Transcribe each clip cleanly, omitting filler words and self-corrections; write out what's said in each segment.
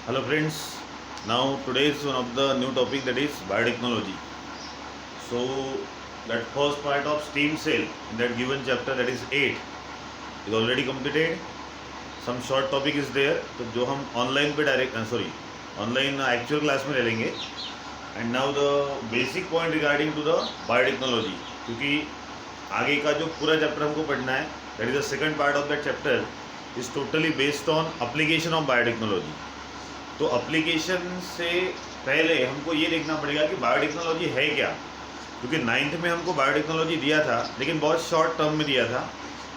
Hello friends, now today is one of the new topic, that is biotechnology. So that first part of steam cell in that given chapter, that is 8, is already completed. Some short topic is there, तो जो हम online पे direct online actual class में ले लेंगे. And now the basic point regarding to the biotechnology, क्योंकि आगे का जो पूरा चैप्टर हमको पढ़ना है, that is the second part of that chapter, is totally based on application of biotechnology. तो एप्लीकेशन से पहले हमको ये देखना पड़ेगा कि बायोटेक्नोलॉजी है क्या, क्योंकि 9th में हमको बायोटेक्नोलॉजी दिया था लेकिन बहुत शॉर्ट टर्म में दिया था.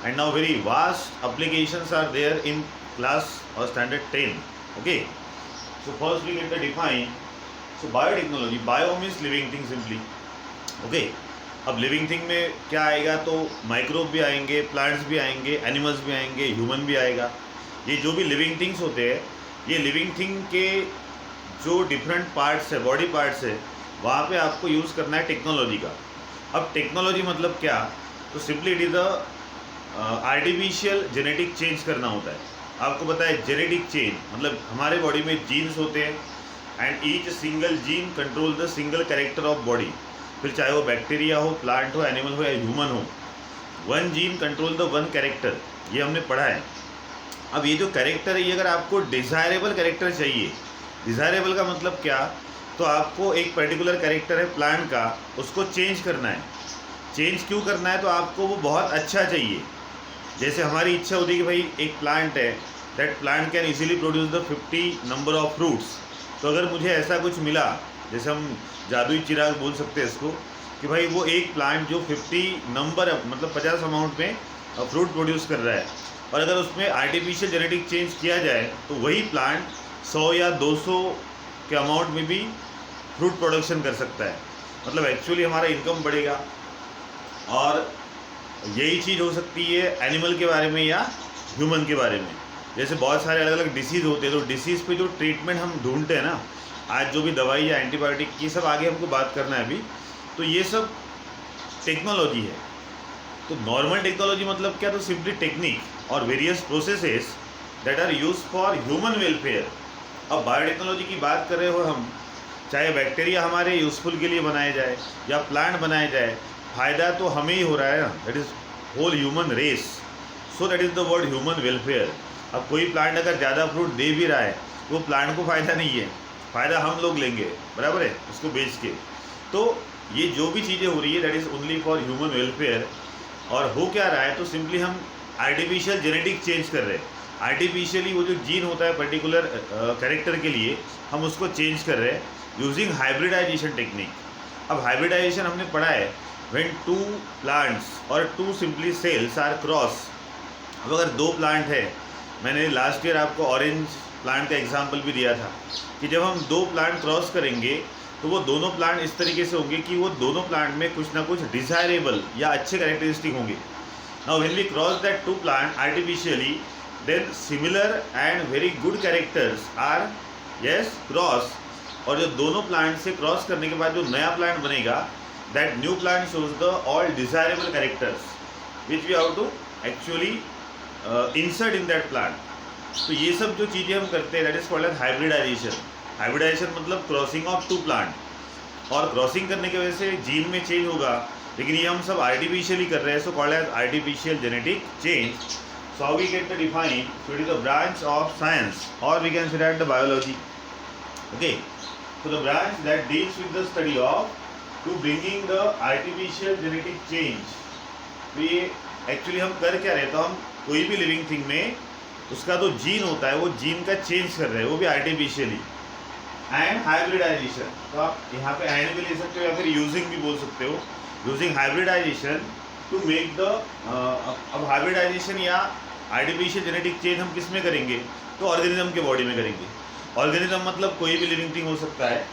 And now very vast applications are there in class और standard 10. Okay, so first we get the define. So biotechnology, bio means living thing simply. Okay, अब लिविंग थिंग में क्या आएगा, तो माइक्रोब भी आएंगे, प्लांट्स भी आएंगे, एनिमल्स भी आएंगे, ह्यूमन भी आएगा. ये जो भी लिविंग थिंग्स होते हैं, ये लिविंग थिंग के जो डिफरेंट पार्ट्स है, बॉडी पार्ट्स है, वहाँ पे आपको यूज़ करना है टेक्नोलॉजी का. अब टेक्नोलॉजी मतलब क्या, तो simply it is the artificial genetic change करना होता है. आपको पता है जेनेटिक चेंज मतलब हमारे बॉडी में जीन्स होते हैं and each single gene control the single character of body. फिर चाहे वो बैक्टीरिया हो, प्लांट हो, एनिमल हो या ह्यूमन हो, one gene control the one character. ये हमने पढ़ा है. अब ये जो कैरेक्टर है, ये अगर आपको डिज़ायरेबल कैरेक्टर चाहिए, डिज़ायरेबल का मतलब क्या, तो आपको एक पर्टिकुलर कैरेक्टर है प्लांट का, उसको चेंज करना है. चेंज क्यों करना है, तो आपको वो बहुत अच्छा चाहिए. जैसे हमारी इच्छा होती है कि भाई एक प्लांट है, that plant can easily produce the 50 number of fruits. तो अगर मुझे ऐसा कुछ मिला, जैसे हम जादुई चिराग बोल सकते हैं इसको, कि भाई वो एक प्लांट जो 50 नंबर मतलब 50 अमाउंट में फ्रूट प्रोड्यूस कर रहा है, और अगर उसमें आर्टिफिशियल जेनेटिक चेंज किया जाए तो वही प्लांट 100 या 200 के अमाउंट में भी फ्रूट प्रोडक्शन कर सकता है. मतलब एक्चुअली हमारा इनकम बढ़ेगा. और यही चीज़ हो सकती है एनिमल के बारे में या ह्यूमन के बारे में. जैसे बहुत सारे अलग अलग डिसीज़ होते हैं, तो डिसीज़ पे जो ट्रीटमेंट हम ढूंढते हैं ना, आज जो भी दवाई या एंटीबायोटिक, ये सब आगे हमको बात करना है अभी. तो ये सब टेक्नोलॉजी है. तो नॉर्मल टेक्नोलॉजी मतलब क्या, तो सिंपली टेक्निक और various processes that are use for human welfare. अब बायोटेक्नोलॉजी की बात कर रहे हो हम, चाहे बैक्टीरिया हमारे यूज़फुल के लिए बनाए जाए या प्लांट बनाए जाए, फ़ायदा तो हमें ही हो रहा है ना, that is whole human race. So that is the word human welfare. अब कोई प्लांट अगर ज़्यादा फ्रूट दे भी रहा है, वो प्लांट को फ़ायदा नहीं है, फ़ायदा हम लोग लेंगे, बराबर है, उसको बेच के. तो ये जो भी चीज़ें हो रही है, that is only for human welfare. और हो क्या रहा है, तो सिंपली हम आर्टिफिशियल जेनेटिक चेंज कर रहे हैं. आर्टिफिशियली वो जो जीन होता है पर्टिकुलर कैरेक्टर के लिए, हम उसको चेंज कर रहे हैं यूजिंग हाइब्रिडाइजेशन टेक्निक. अब हाइब्रिडाइजेशन हमने पढ़ा है, व्हेन टू प्लांट्स और two simply cells are cross. अब अगर दो प्लांट है, मैंने लास्ट ईयर आपको ऑरेंज प्लांट का एग्जाम्पल भी दिया था, कि जब हम दो प्लांट क्रॉस करेंगे तो वो दोनों प्लांट इस तरीके से होंगे कि वो दोनों प्लांट में कुछ ना कुछ डिज़ायरेबल या अच्छे कैरेक्टरिस्टिक होंगे. Now when we cross that two plant artificially, then similar and very good characters are yes cross. और जो दोनों प्लांट से क्रॉस करने के बाद जो नया प्लांट बनेगा, that new plant shows the all desirable characters which we have to actually insert in that plant. तो ये सब जो चीज़ें हम करते हैं, that is called as hybridization. Hybridization मतलब क्रॉसिंग ऑफ टू प्लांट. और क्रॉसिंग करने की वजह से जीन में चेंज होगा, लेकिन ये हम सब आर्टिफिशियली कर रहे हैं. So called as artificial genetic change. So how we get the define, so it is the branch of science और we can say that the biology. Okay, so the branch that deals with the study of to bringing the artificial genetic change. तो ये actually हम कर क्या रहे, तो हम कोई भी लिविंग थिंग में उसका जो जीन होता है, वो जीन का चेंज कर रहे हैं, वो भी आर्टिफिशियली. एंड हाइब्रिडाइजेशन, तो आप यहाँ पे एंड भी ले सकते हो या फिर यूजिंग भी बोल सकते हो, using hybridization to make the. अब हाइब्रिडाइजेशन या आर्टिफिशियल जेनेटिक चेंज हम किस में करेंगे, तो ऑर्गेनिज्म के बॉडी में करेंगे. ऑर्गेनिज्म मतलब कोई भी लिविंग थिंग हो सकता है.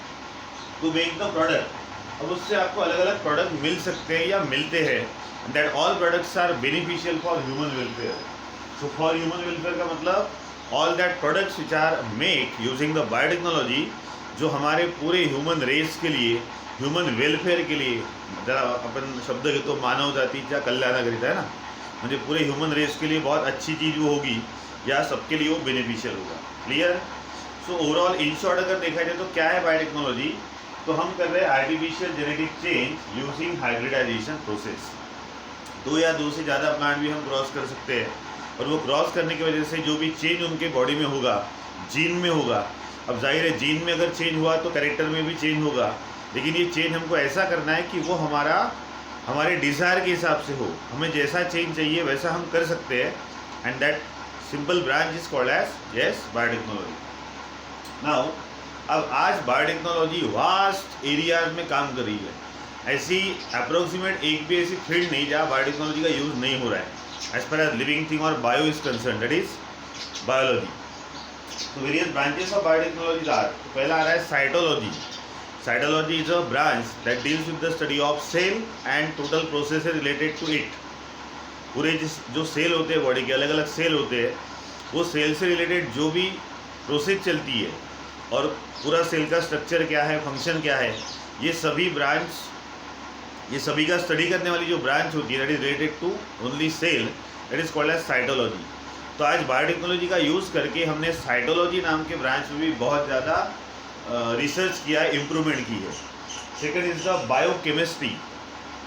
टू मेक द प्रोडक्ट, अब उससे आपको अलग अलग प्रोडक्ट मिल सकते हैं या मिलते हैं. That all products are beneficial for human welfare. So for human welfare का मतलब all that products which are make using the biotechnology, जो हमारे पूरे ह्यूमन रेस के लिए, ह्यूमन वेलफेयर के लिए, जरा अपन शब्द घेतो मानव जातीच्या कल्याणाकरिता है ना, म्हणजे पूरे ह्यूमन रेस के लिए बहुत अच्छी चीज़ वो होगी या सबके लिए वो बेनिफिशियल होगा. Clear. So overall in short अगर देखा जाए तो क्या है बायोटेक्नोलॉजी, तो हम कर रहे हैं artificial genetic change using hybridization process. दो या दो से ज़्यादा प्लांट भी हम क्रॉस कर सकते हैं, और वो क्रॉस करने की वजह से जो भी चेंज उनके बॉडी में होगा, जीन में होगा। अब जाहिर है जीन में अगर चेंज हुआ तो कैरेक्टर में भी चेंज होगा, लेकिन ये चेंज हमको ऐसा करना है कि वो हमारे डिज़ायर के हिसाब से हो। हमें जैसा चेंज चाहिए वैसा हम कर सकते हैं, and that simple branch is called as biotechnology. Now अब आज बायोटेक्नोलॉजी वास्ट एरियाज में काम कर रही है। ऐसी अप्रोक्सीमेट एक भी ऐसी फील्ड नहीं जहाँ बायोटेक्नोलॉजी का यूज़ नहीं हो रहा है एज पर एज लिविंग थिंग और bio is concern, that is biology. तो various branches of biotechnology are, पहला आ रहा है cytology. Cytology is a branch that deals with the study of cell and total process related to it. पूरे जो cell होते हैं, बॉडी के अलग अलग सेल होते हैं, वो सेल से रिलेटेड जो भी प्रोसेस चलती है और पूरा सेल का स्ट्रक्चर क्या है, फंक्शन क्या है, ये सभी का स्टडी करने वाली जो ब्रांच होती है that is related to only cell, that is called as cytology. तो आज बायोटेक्नोलॉजी का यूज़ करके हमने साइटोलॉजी नाम के ब्रांच में भी बहुत ज़्यादा रिसर्च किया है, इम्प्रूवमेंट की है। Second is the biochemistry.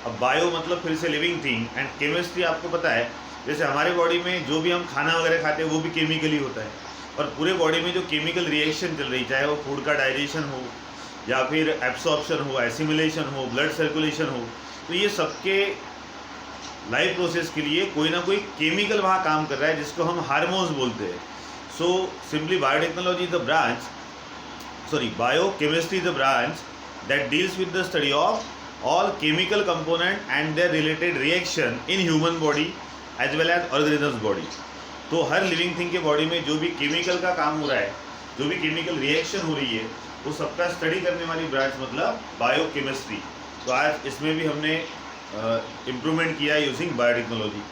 अब बायो मतलब फिर से लिविंग थिंग, एंड केमिस्ट्री आपको पता है जैसे हमारे बॉडी में जो भी हम खाना वगैरह खाते हैं वो भी केमिकली होता है, और पूरे बॉडी में जो केमिकल रिएक्शन चल रही, चाहे वो फूड का डाइजेशन हो या फिर एब्सॉर्प्शन हो, एसिमिलेशन हो, ब्लड सर्कुलेशन हो, तो ये सबके लाइफ प्रोसेस के लिए कोई ना कोई केमिकल वहाँ काम कर रहा है जिसको हम हार्मोन्स बोलते हैं। So simply biotechnology is the branch, biochemistry is the branch that deals with the study of all chemical component and their related reaction in human body as well as organisms body। तो हर living thing के body में जो भी chemical का काम हो रहा है, जो भी केमिकल रिएक्शन हो रही है, वो सबका स्टडी करने वाली ब्रांच मतलब बायोकेमिस्ट्री। तो आज इसमें भी हमने इम्प्रूवमेंट किया यूजिंग बायोटेक्नोलॉजी।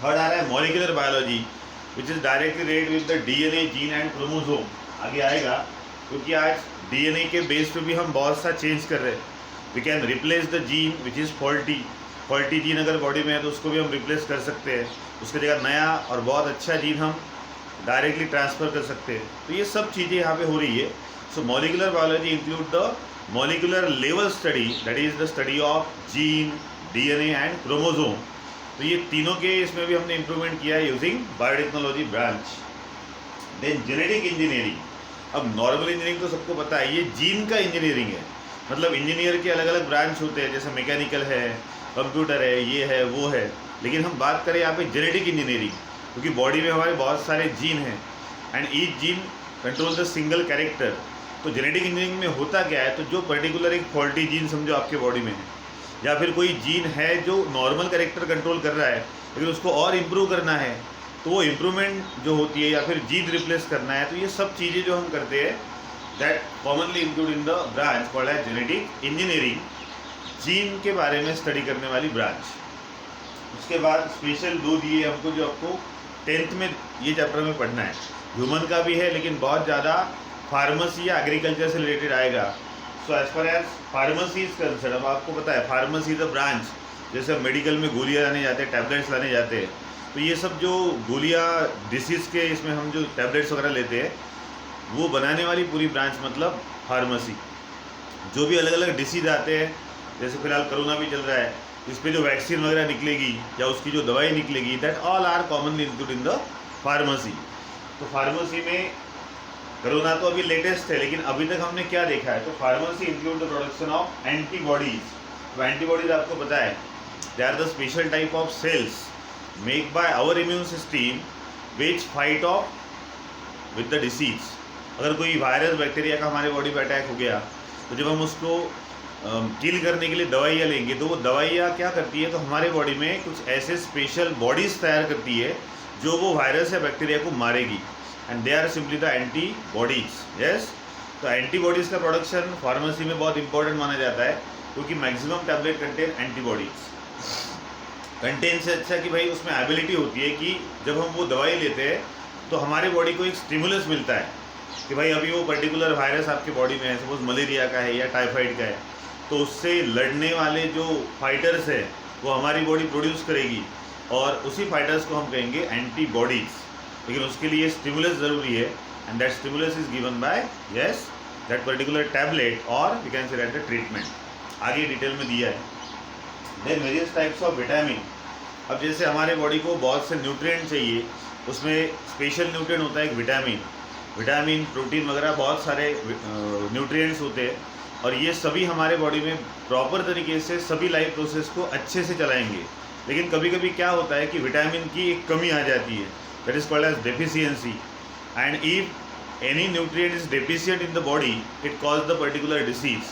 थर्ड आ रहा है molecular biology, which is directly related with the DNA, gene and chromosome. आगे आएगा क्योंकि आज डीएनए के बेस पे भी हम बहुत सा चेंज कर रहे हैं। We can replace the gene which is faulty gene अगर बॉडी में है तो उसको भी हम रिप्लेस कर सकते हैं, उसकी जगह नया और बहुत अच्छा जीन हम डायरेक्टली ट्रांसफ़र कर सकते हैं। तो ये सब चीज़ें यहाँ पे हो रही है। So molecular biology include the molecular level study, that is the study of gene, DNA and chromosome. तो ये तीनों के इसमें भी हमने इम्प्रूवमेंट किया है using biotechnology branch. Then genetic engineering. अब नॉर्मल इंजीनियरिंग तो सबको पता है, ये जीन का इंजीनियरिंग है। मतलब इंजीनियर के अलग अलग ब्रांच होते हैं, जैसे मैकेनिकल है, कंप्यूटर है, ये है, वो है। लेकिन हम बात करें यहाँ पे जेनेटिक इंजीनियरिंग, क्योंकि बॉडी में हमारे बहुत सारे जीन हैं and each gene control the single character. तो जेनेटिक इंजीनियरिंग में होता क्या है, तो जो पर्टिकुलर एक फॉल्टी जीन समझो आपके बॉडी में है, या फिर कोई जीन है जो नॉर्मल कैरेक्टर कंट्रोल कर रहा है लेकिन उसको और इम्प्रूव करना है, तो वो इम्प्रूवमेंट जो होती है, या फिर जीन रिप्लेस करना है, तो ये सब चीज़ें जो हम करते हैं that commonly include in the branch called as genetic engineering, gene के बारे में स्टडी करने वाली ब्रांच। उसके बाद स्पेशल दो दिए हमको जो आपको 10th में ये चैप्टर में पढ़ना है। ह्यूमन का भी है लेकिन बहुत ज़्यादा फार्मेसी या एग्रीकल्चर से रिलेटेड आएगा। So as far as pharmacy is concern, अब आपको पता है फार्मेसी इज अ ब्रांच, जैसे मेडिकल में गोलियाँ लाने जाते हैं, टैबलेट्स लाने जाते हैं, तो ये सब जो गोलियाँ डिसीज़ के इसमें हम जो टैबलेट्स वगैरह लेते हैं वो बनाने वाली पूरी ब्रांच मतलब फार्मेसी। जो भी अलग अलग डिसीज आते हैं, जैसे फिलहाल कोरोना भी चल रहा है, इस पर जो वैक्सीन वगैरह निकलेगी या उसकी जो दवाई निकलेगी, that all are commonly include in the pharmacy. तो फार्मेसी में कोरोना तो अभी लेटेस्ट है, लेकिन अभी तक हमने क्या देखा है, तो pharmacy include the production of antibodies. तो एंटीबॉडीज आपको पता है they are the special type of cells make by our immune system which fight off with the disease. अगर कोई वायरस बैक्टीरिया का हमारे बॉडी पे अटैक हो गया, तो जब हम उसको किल करने के लिए दवाइयाँ लेंगे, तो वो दवाइयाँ क्या करती है, तो हमारे बॉडी में कुछ ऐसे स्पेशल बॉडीज़ तैयार करती है जो वो वायरस या बैक्टीरिया को मारेगी, and they are simply the antibodies. Yes, तो एंटीबॉडीज़ का प्रोडक्शन फार्मेसी में बहुत इंपॉर्टेंट माना जाता है, क्योंकि maximum tablet contain antibodies. Contain से अच्छा कि भाई उसमें एबिलिटी होती है कि जब हम वो दवाई लेते हैं तो हमारे बॉडी को एक स्टिमुलस मिलता है कि भाई अभी वो पर्टिकुलर वायरस आपके बॉडी में है, सपोज मलेरिया का है या टाइफाइड का है, तो उससे लड़ने वाले जो फाइटर्स है वो हमारी बॉडी प्रोड्यूस करेगी, और उसी फाइटर्स को हम कहेंगे एंटीबॉडीज़। लेकिन उसके लिए स्टिमुलस ज़रूरी है, and that stimulus is given by yes that particular tablet or we can say that the treatment. आगे डिटेल में दिया है. Then various types of vitamin. अब जैसे हमारे बॉडी को बहुत से न्यूट्रिएंट चाहिए, उसमें स्पेशल न्यूट्रिएंट होता है एक विटामिन, प्रोटीन वगैरह बहुत सारे न्यूट्रिएंट्स होते हैं, और ये सभी हमारे बॉडी में प्रॉपर तरीके से सभी लाइफ प्रोसेस को अच्छे से चलाएंगे. लेकिन कभी कभी क्या होता है कि विटामिन की एक कमी आ जाती है, that is called as deficiency. And if any nutrient is deficient in the body it cause the particular disease.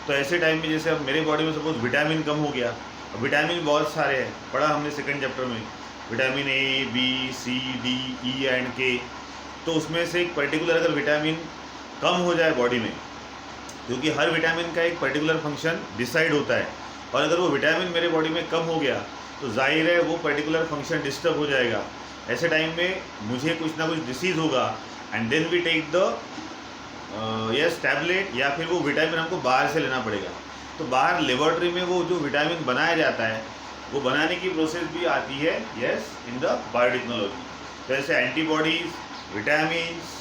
तो ऐसे टाइम में जैसे अब मेरे बॉडी में सपोज विटामिन कम हो गया, विटामिन बहुत सारे हैं, पढ़ा हमने सेकंड चैप्टर में, vitamin A B C D E and K. तो उसमें से एक पर्टिकुलर अगर विटामिन कम हो जाए बॉडी में, क्योंकि हर विटामिन का एक पर्टिकुलर फंक्शन डिसाइड होता है, और अगर वो विटामिन मेरे बॉडी में कम हो गया तो जाहिर है वो पर्टिकुलर फंक्शन डिस्टर्ब हो जाएगा. ऐसे टाइम में मुझे कुछ ना कुछ डिसीज़ होगा, and then we take the yes tablet, या फिर वो विटामिन हमको बाहर से लेना पड़ेगा. तो बाहर लेबॉर्ट्री में वो जो विटामिन बनाया जाता है, वो बनाने की प्रोसेस भी आती है यस इन द बायोटेक्नोलॉजी. जैसे एंटीबॉडीज़, विटामिन्स,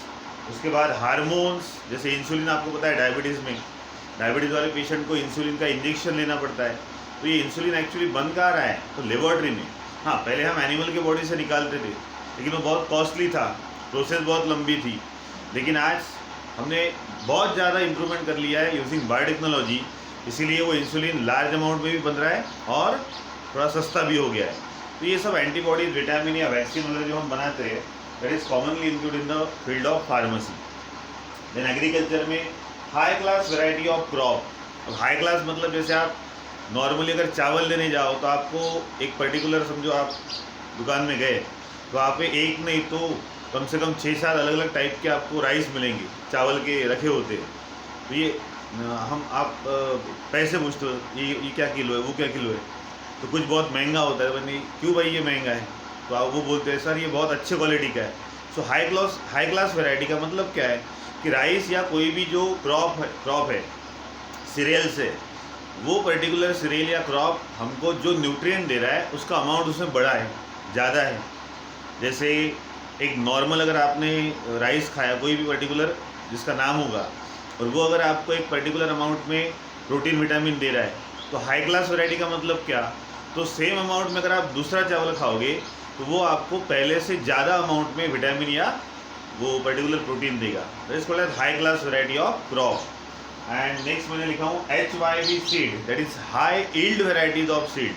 उसके बाद हार्मोन्स, जैसे इंसुलिन आपको पता है डायबिटीज़ वाले पेशेंट को इंसुलिन का इंजेक्शन लेना पड़ता है. तो ये इंसुलिन एक्चुअली बन कहाँ रहा है, तो लेबॉर्ट्री में. हाँ, पहले हम एनिमल के बॉडी से निकालते थे, लेकिन वो बहुत कॉस्टली था, प्रोसेस बहुत लंबी थी. लेकिन आज हमने बहुत ज़्यादा इम्प्रूवमेंट कर लिया है यूजिंग बायोटेक्नोलॉजी, इसीलिए वो इंसुलिन लार्ज अमाउंट में भी बन रहा है और थोड़ा सस्ता भी हो गया है. तो ये सब एंटीबॉडीज, विटामिन या वैक्सीन वगैरह जो हम बनाते हैं, that is commonly include in the field of pharmacy. Then agriculture में high class variety of crop. अब हाई क्लास मतलब जैसे आप नॉर्मली अगर चावल लेने जाओ तो आपको एक पर्टिकुलर, समझो आप दुकान में गए तो आप एक नहीं तो कम से कम 6-7 अलग अलग टाइप के आपको राइस मिलेंगे, चावल के रखे होते हैं. तो ये आप पैसे पूछते हो, ये क्या किलो है, वो क्या किलो है, तो कुछ बहुत महंगा होता है. बनी क्यों भाई ये महंगा है, तो आप वो बोलते हैं सर ये बहुत अच्छे क्वालिटी का है. सो हाई क्लास वैरायटी का मतलब क्या है कि राइस या कोई भी जो क्रॉप है सीरियल्स है, वो पर्टिकुलर सीरियल या क्रॉप हमको जो न्यूट्रिएंट दे रहा है उसका अमाउंट उसमें बड़ा है, ज़्यादा है. जैसे एक नॉर्मल अगर आपने राइस खाया कोई भी पर्टिकुलर जिसका नाम होगा, और वो अगर आपको एक पर्टिकुलर अमाउंट में प्रोटीन विटामिन दे रहा है, तो हाई क्लास वैरायटी का मतलब क्या, तो सेम अमाउंट में अगर आप दूसरा चावल खाओगे तो वो आपको पहले से ज़्यादा अमाउंट में विटामिन या वो पर्टिकुलर प्रोटीन देगा. That is called as high class variety of crop. And next मैंने लिखा हूँ HYV seed, that is high yield varieties of seed.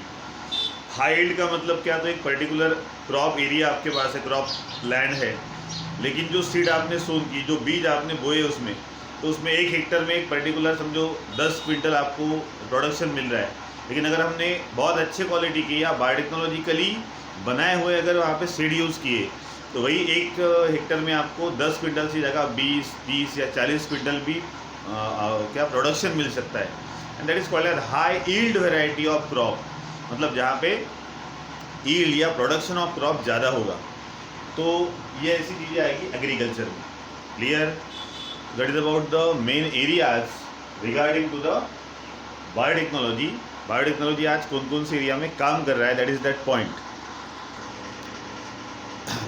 High yield का मतलब क्या, तो एक पर्टिकुलर क्रॉप एरिया आपके पास है, क्रॉप लैंड है, लेकिन जो सीड आपने सोन की, जो बीज आपने बोए उसमें, तो उसमें 1 हेक्टर में एक पर्टिकुलर समझो 10 क्विंटल आपको प्रोडक्शन मिल रहा है. लेकिन अगर हमने बहुत अच्छे क्वालिटी की या बायोटेक्नोलॉजिकली बनाए हुए अगर वहाँ पे सीड यूज़ किए, तो वही 1 हेक्टर में आपको 10 क्विंटल की जगह 20, 30 या 40 क्विंटल भी क्या प्रोडक्शन मिल सकता है. And that is called as high yield variety of crop, मतलब जहाँ पे ईल्ड या प्रोडक्शन ऑफ क्रॉप ज़्यादा होगा. तो ये ऐसी चीज़ें आएगी एग्रीकल्चर में. Clear? That is about the main areas regarding to the biotechnology. Biotechnology आज कौन कौन से एरिया में काम कर रहा है, that is that point.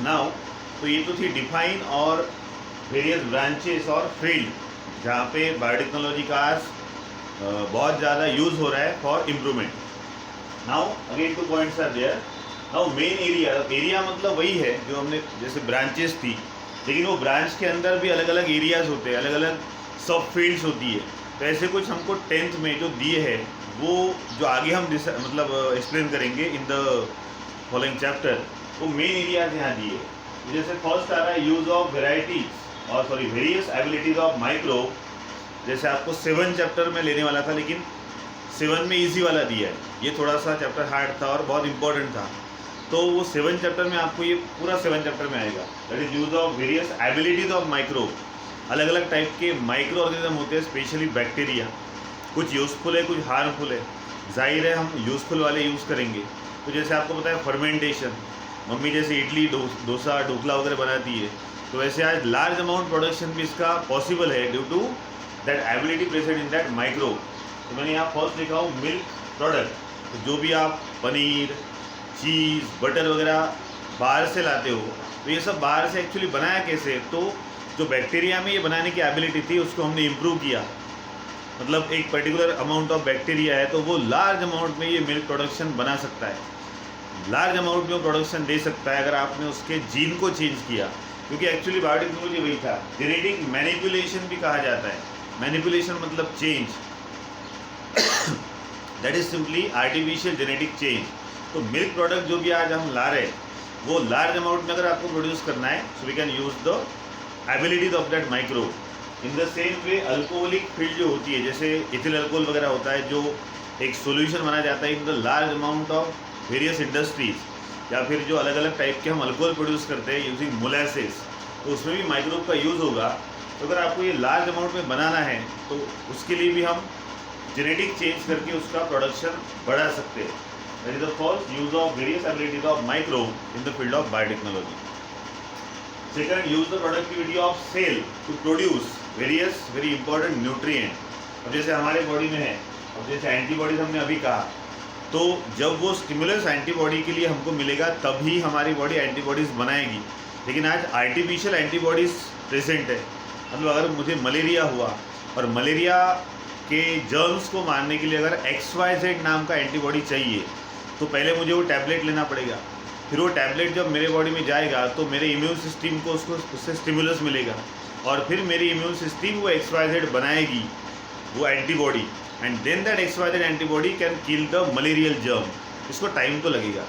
Now तो ये तो थी डिफाइन और वेरियस ब्रांचेस और फील्ड जहाँ पे बायोटेक्नोलॉजी का आज बहुत ज़्यादा यूज़ हो रहा है for improvement. Now again 2 points are there. Now main area मतलब वही है जो हमने जैसे ब्रांचेस थी, लेकिन वो ब्रांच के अंदर भी अलग अलग एरियाज़ होते हैं, अलग अलग सब फील्ड्स होती है. तो ऐसे कुछ हमको 10th में जो दिए है वो जो आगे हम मतलब एक्सप्लेन करेंगे इन द फॉलोइंग चैप्टर, वो मेन एरियाज यहाँ दिए. जैसे फर्स्ट आ रहा है यूज़ ऑफ वेराइटीज और वेरियस एबिलिटीज ऑफ माइक्रो. जैसे आपको 7 चैप्टर में लेने वाला था, लेकिन 7 में इजी वाला दिया है, ये थोड़ा सा चैप्टर हार्ड था और बहुत इंपॉर्टेंट था. तो वो 7 चैप्टर में आपको ये पूरा 7 चैप्टर में आएगा. That is use of various abilities of micro. अलग अलग टाइप के माइक्रो ऑर्गेनिज्म होते हैं, स्पेशली बैक्टीरिया. कुछ यूज़फुल है, कुछ हार्मफुल है. जाहिर है हम यूज़फुल वाले यूज़ करेंगे. तो जैसे आपको पता है फर्मेंटेशन, मम्मी जैसे इडली डोसा ढोकला वगैरह बनाती है, तो वैसे आज लार्ज अमाउंट प्रोडक्शन भी इसका पॉसिबल है due to that ability present in that micro. तो मैंने यहाँ फर्स्ट लिखा हूँ मिल्क प्रोडक्ट. तो जो भी आप पनीर, चीज़, बटर वगैरह बाहर से लाते हो, तो ये सब बाहर से एक्चुअली बनाया कैसे, तो जो बैक्टीरिया में ये बनाने की एबिलिटी थी उसको हमने इम्प्रूव किया। मतलब एक पर्टिकुलर अमाउंट ऑफ बैक्टीरिया है तो वो लार्ज अमाउंट में ये मिल्क प्रोडक्शन बना सकता है, लार्ज अमाउंट में वो प्रोडक्शन दे सकता है अगर आपने उसके जीन को चेंज किया। क्योंकि एक्चुअली बायोटेक्नोलॉजी वही था, जेनेटिक मैनिपुलेशन भी कहा जाता है। मैनिपुलेशन मतलब change, that is simply artificial genetic change. तो मिल्क प्रोडक्ट जो भी आज हम ला रहे हैं वो लार्ज अमाउंट में अगर आपको प्रोड्यूस करना है, so we can use the abilities of that microbe. In the same way alcoholic field जो होती है, जैसे इथिल अल्कोहल वगैरह होता है, जो एक सोल्यूशन बना जाता है in the large amount of various industries, या फिर जो अलग अलग टाइप के हम अल्कोहल प्रोड्यूस करते हैं यूजिंग मोलासेस, तो उसमें भी माइक्रोब का यूज़ होगा। तो अगर आपको ये लार्ज अमाउंट में बनाना है तो उसके लिए भी हम जेनेटिक चेंज करके उसका प्रोडक्शन बढ़ा सकते हैं। That is the first use of various abilities of microbe in the field of biotechnology. Second, use the productivity of cell to produce various very important nutrient. अब जैसे हमारे बॉडी में है, अब जैसे एंटीबॉडीज हमने अभी कहा, तो जब वो स्टिमुलस एंटीबॉडी के लिए हमको मिलेगा तभी हमारी बॉडी एंटीबॉडीज़ बनाएगी। लेकिन आज आर्टिफिशियल एंटीबॉडीज़ प्रेजेंट है। मतलब अगर मुझे मलेरिया हुआ और मलेरिया के जर्म्स को मारने के लिए अगर XYZ नाम का एंटीबॉडी चाहिए तो पहले मुझे वो टैबलेट लेना पड़ेगा। फिर वो टैबलेट जब मेरे बॉडी में जाएगा तो मेरे इम्यून सिस्टम को उससे स्टिमुलस मिलेगा और फिर मेरी इम्यून सिस्टम वो XYZ बनाएगी वो antibody, and then that XYZ antibody can kill the malarial germ. इसको टाइम तो लगेगा,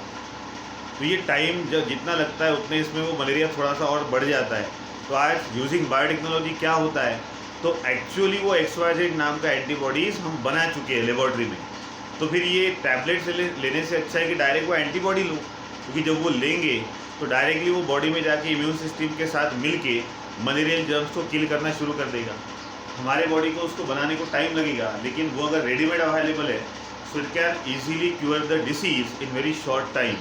तो ये टाइम जब जितना लगता है उतने इसमें वो मलेरिया थोड़ा सा और बढ़ जाता है। तो आज यूजिंग बायोटेक्नोलॉजी क्या होता है, तो एक्चुअली वो XYZ नाम का एंटीबॉडीज़ हम बना चुके हैं लेबॉर्ट्री में। तो फिर ये टैबलेट से लेने से अच्छा है कि डायरेक्ट वो एंटीबॉडी लो, क्योंकि जब वो लेंगे तो डायरेक्टली वो बॉडी में जाके इम्यून सिस्टम के साथ मिल के मलेरियल जर्म्स को किल करना शुरू कर देगा। हमारे बॉडी को उसको बनाने को टाइम लगेगा, लेकिन वो अगर रेडीमेड अवेलेबल है so it can easily cure the disease in very short time.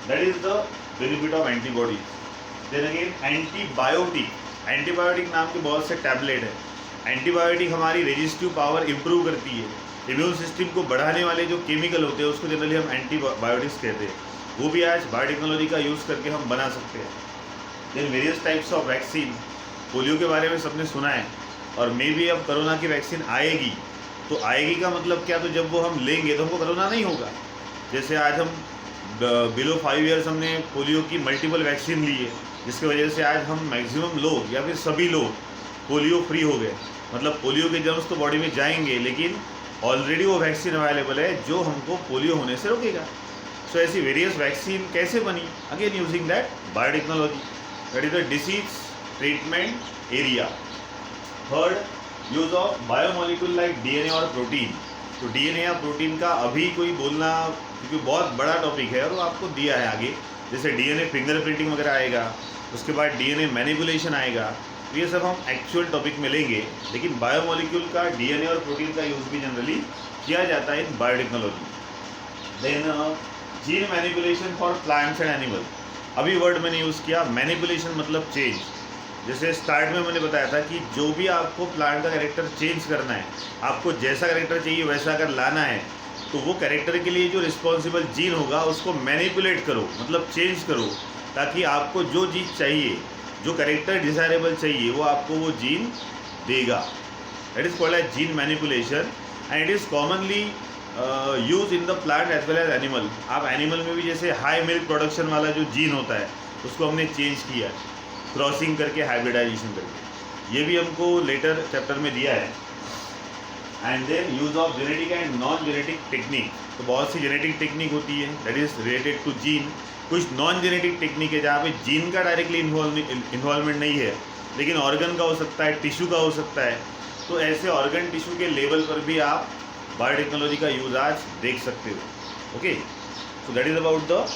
That is the benefit of antibodies. Then again antibiotic, antibiotic नाम के बहुत से टैबलेट है। एंटीबायोटिक हमारी रेजिस्टिव पावर इंप्रूव करती है। इम्यून सिस्टम को बढ़ाने वाले जो केमिकल होते हैं उसको जनरली हम एंटीबायोटिक्स कहते हैं। वो भी आज बायोटेक्नोलॉजी का यूज़ करके हम बना सकते हैं। Then various types of vaccine, polio के बारे में सबने सुना है, और मे भी अब कोरोना की वैक्सीन आएगी। तो आएगी का मतलब क्या, तो जब वो हम लेंगे तो हमको कोरोना नहीं होगा। जैसे आज हम बिलो 5 ईयर्स हमने पोलियो की मल्टीपल वैक्सीन ली है, जिसकी वजह से आज हम मैक्सिमम लोग या फिर सभी लोग पोलियो फ्री हो गए। मतलब पोलियो के जर्म्स तो बॉडी में जाएंगे, लेकिन ऑलरेडी वो वैक्सीन अवेलेबल है जो हमको पोलियो होने से रोकेगा। सो ऐसी वेरियस वैक्सीन कैसे बनी, again using that biotechnology. That is the disease treatment area. Third, use of biomolecule like DNA और प्रोटीन। तो DNA या प्रोटीन का अभी कोई बोलना, क्योंकि बहुत बड़ा टॉपिक है और वो आपको दिया है आगे, जैसे DNA फिंगरप्रिंटिंग वगैरह आएगा, उसके बाद DNA मैनिपुलेशन आएगा। तो ये सब हम एक्चुअल टॉपिक में लेंगे, लेकिन बायोमोलिक्यूल का DNA और प्रोटीन का यूज़ भी जनरली किया जाता है in biotechnology. Then gene manipulation for plants and animal. अभी वर्ड मैंने यूज़ किया मैनिपुलेशन, मतलब चेंज। जैसे स्टार्ट में मैंने बताया था कि जो भी आपको प्लांट का कैरेक्टर चेंज करना है, आपको जैसा कैरेक्टर चाहिए वैसा अगर लाना है, तो वो कैरेक्टर के लिए जो रिस्पॉन्सिबल जीन होगा उसको मैनिपुलेट करो, मतलब चेंज करो, ताकि आपको जो चीज़ चाहिए, जो कैरेक्टर डिज़ायरेबल चाहिए, वो आपको वो जीन देगा। That is called as gene manipulation and it is commonly use in the plant as well as animal. आप एनिमल में भी जैसे हाई मिल्क प्रोडक्शन वाला जो जीन होता है उसको हमने चेंज किया, क्रॉसिंग करके, हाइब्रिडाइजेशन करके। ये भी हमको लेटर चैप्टर में दिया है। And then use of genetic and non genetic technique. तो बहुत सी जेनेटिक टेक्निक होती है that is related to gene. कुछ नॉन जेनेटिक टेक्निक है जहाँ पे जीन का डायरेक्टली इन्वॉल्वमेंट नहीं है, लेकिन ऑर्गन का हो सकता है, टिश्यू का हो सकता है। तो ऐसे ऑर्गन टिश्यू के लेवल पर भी आप बायोटेक्नोलॉजी का यूज आज देख सकते हो। Okay, so that is about the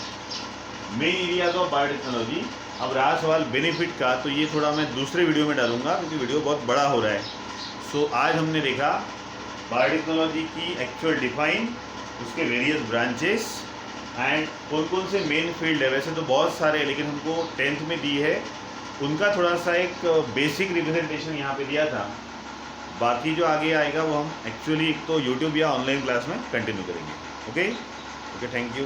main areas of biotechnology. अब रहा सवाल बेनिफिट का, तो ये थोड़ा मैं दूसरे वीडियो में डालूंगा क्योंकि वीडियो बहुत बड़ा हो रहा है। सो आज हमने देखा बायोटेक्नोलॉजी की एक्चुअल डिफाइन, उसके वेरियस ब्रांचेस एंड कौन कौन से मेन फील्ड है। वैसे तो बहुत सारे हैं, लेकिन हमको 10th में दी है, उनका थोड़ा सा एक बेसिक रिप्रेजेंटेशन यहाँ पे दिया था। बाकी जो आगे आएगा वो हम एक्चुअली एक तो यूट्यूब या ऑनलाइन क्लास में कंटिन्यू करेंगे। Okay, thank you.